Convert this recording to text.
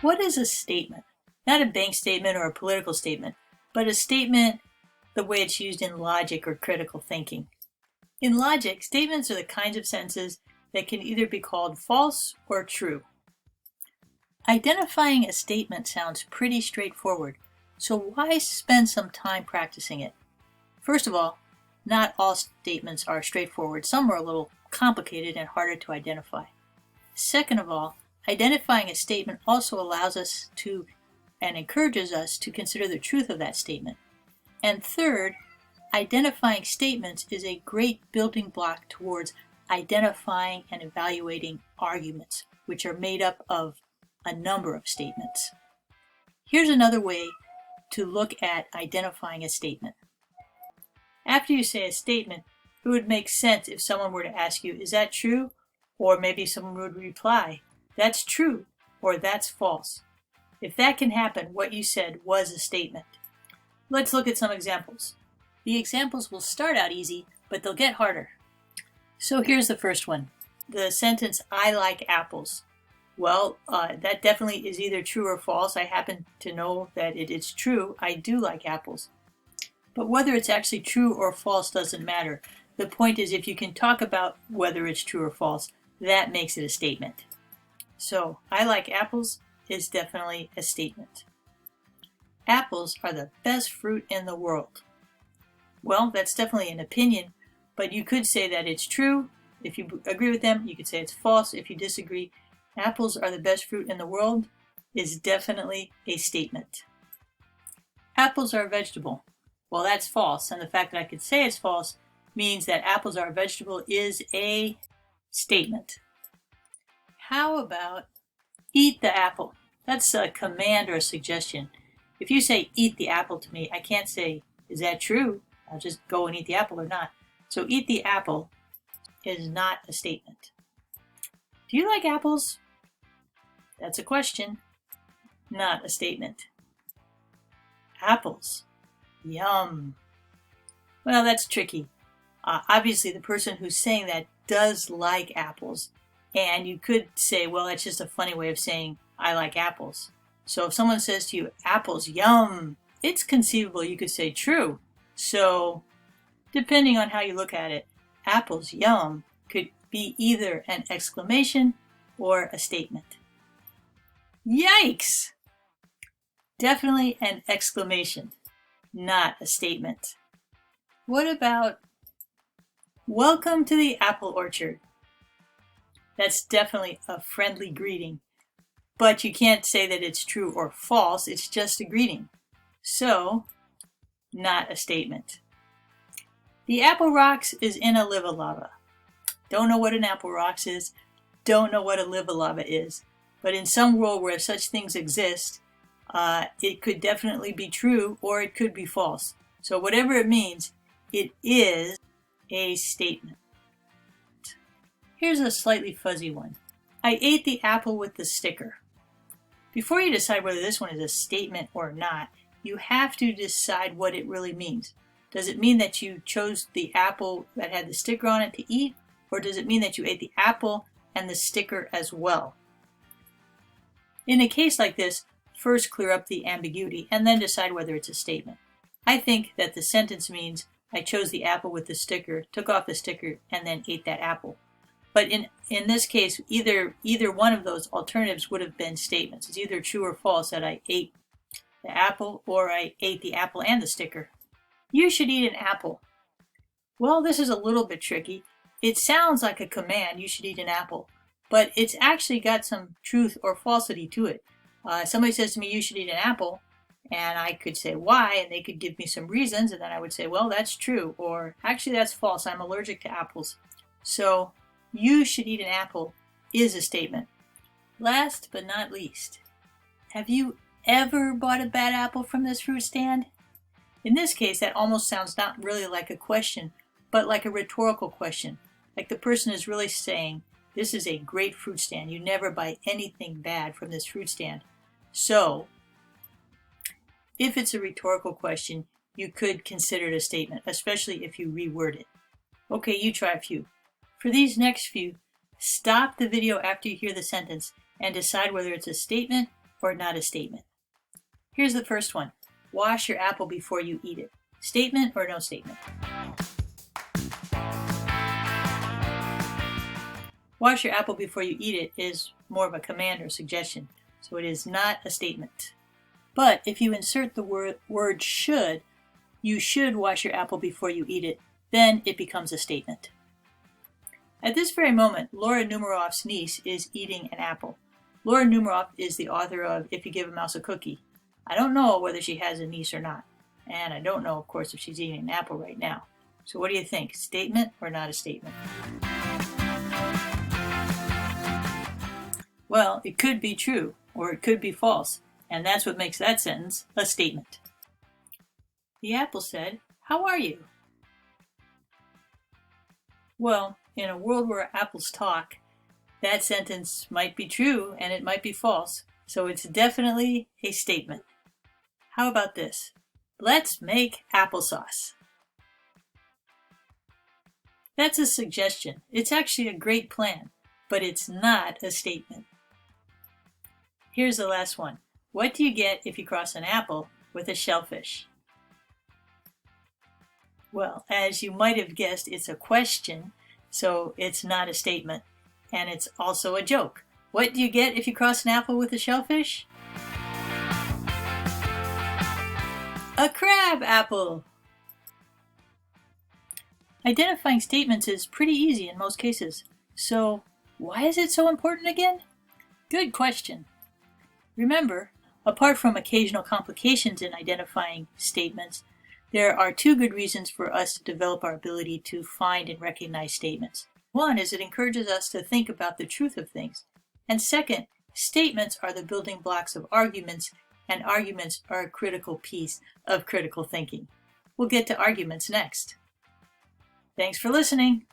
What is a statement? Not a bank statement or a political statement, but a statement the way it's used in logic or critical thinking. In logic, statements are the kinds of sentences that can either be called false or true. Identifying a statement sounds pretty straightforward, so why spend some time practicing it? First of all, not all statements are straightforward. Some are a little complicated and harder to identify. Second of all, identifying a statement also allows us to and encourages us to consider the truth of that statement. And third, identifying statements is a great building block towards identifying and evaluating arguments, which are made up of a number of statements. Here's another way to look at identifying a statement. After you say a statement, it would make sense if someone were to ask you, is that true? Or maybe someone would reply, that's true, or that's false. If that can happen, what you said was a statement. Let's look at some examples. The examples will start out easy, but they'll get harder. So here's the first one. The sentence, I like apples. Well, that definitely is either true or false. I happen to know that it is true. I do like apples. But whether it's actually true or false doesn't matter. The point is if you can talk about whether it's true or false, that makes it a statement. So, I like apples is definitely a statement. Apples are the best fruit in the world. Well, that's definitely an opinion, but you could say that it's true. If you agree with them, you could say it's false. If you disagree, apples are the best fruit in the world is definitely a statement. Apples are a vegetable. Well, that's false, and the fact that I could say it's false means that apples are a vegetable is a statement. How about eat the apple? That's a command or a suggestion. If you say eat the apple to me, I can't say, is that true? I'll just go and eat the apple or not. So eat the apple is not a statement. Do you like apples? That's a question, not a statement. Apples. Yum. Well, that's tricky. Obviously, the person who's saying that does like apples. And you could say, well, that's just a funny way of saying, I like apples. So if someone says to you, apples, yum, it's conceivable you could say true. So depending on how you look at it, apples, yum, could be either an exclamation or a statement. Yikes! Definitely an exclamation, not a statement. What about, welcome to the apple orchard? That's definitely a friendly greeting, but you can't say that it's true or false, it's just a greeting. So, not a statement. The apple rocks is in a live-a-lava. Don't know what an apple rocks is, don't know what a live-a-lava is, but in some world where such things exist, it could definitely be true or it could be false. So whatever it means, it is a statement. Here's a slightly fuzzy one. I ate the apple with the sticker. Before you decide whether this one is a statement or not, you have to decide what it really means. Does it mean that you chose the apple that had the sticker on it to eat, or does it mean that you ate the apple and the sticker as well? In a case like this, first clear up the ambiguity and then decide whether it's a statement. I think that the sentence means I chose the apple with the sticker, took off the sticker, and then ate that apple. But in this case, either one of those alternatives would have been statements. It's either true or false that I ate the apple or I ate the apple and the sticker. You should eat an apple. Well, this is a little bit tricky. It sounds like a command, you should eat an apple, but it's actually got some truth or falsity to it. Somebody says to me, you should eat an apple, and I could say why, and they could give me some reasons, and then I would say, well, that's true, or actually that's false, I'm allergic to apples. So, you should eat an apple is a statement. Last but not least, have you ever bought a bad apple from this fruit stand? In this case, that almost sounds not really like a question, but like a rhetorical question. Like the person is really saying, this is a great fruit stand. You never buy anything bad from this fruit stand. So, if it's a rhetorical question, you could consider it a statement, especially if you reword it. Okay, you try a few. For these next few, stop the video after you hear the sentence and decide whether it's a statement or not a statement? Here's the first one. Wash your apple before you eat it. Statement or no statement? Wash your apple before you eat it is more of a command or suggestion, so it is not a statement. But if you insert the word should, you should wash your apple before you eat it, then it becomes a statement. At this very moment, Laura Numeroff's niece is eating an apple. Laura Numeroff is the author of If You Give a Mouse a Cookie. I don't know whether she has a niece or not. And I don't know, of course, if she's eating an apple right now. So what do you think? Statement or not a statement? Well, it could be true, or it could be false. And that's what makes that sentence a statement. The apple said, "How are you?" Well, in a world where apples talk, that sentence might be true and it might be false. So it's definitely a statement. How about this? Let's make applesauce. That's a suggestion. It's actually a great plan, but it's not a statement. Here's the last one. What do you get if you cross an apple with a shellfish? Well, as you might have guessed, it's a question, so it's not a statement, and it's also a joke. What do you get if you cross an apple with a shellfish? A crab apple! Identifying statements is pretty easy in most cases. So, why is it so important again? Good question. Remember, apart from occasional complications in identifying statements, there are two good reasons for us to develop our ability to find and recognize statements. One is it encourages us to think about the truth of things. And second, statements are the building blocks of arguments, and arguments are a critical piece of critical thinking. We'll get to arguments next. Thanks for listening.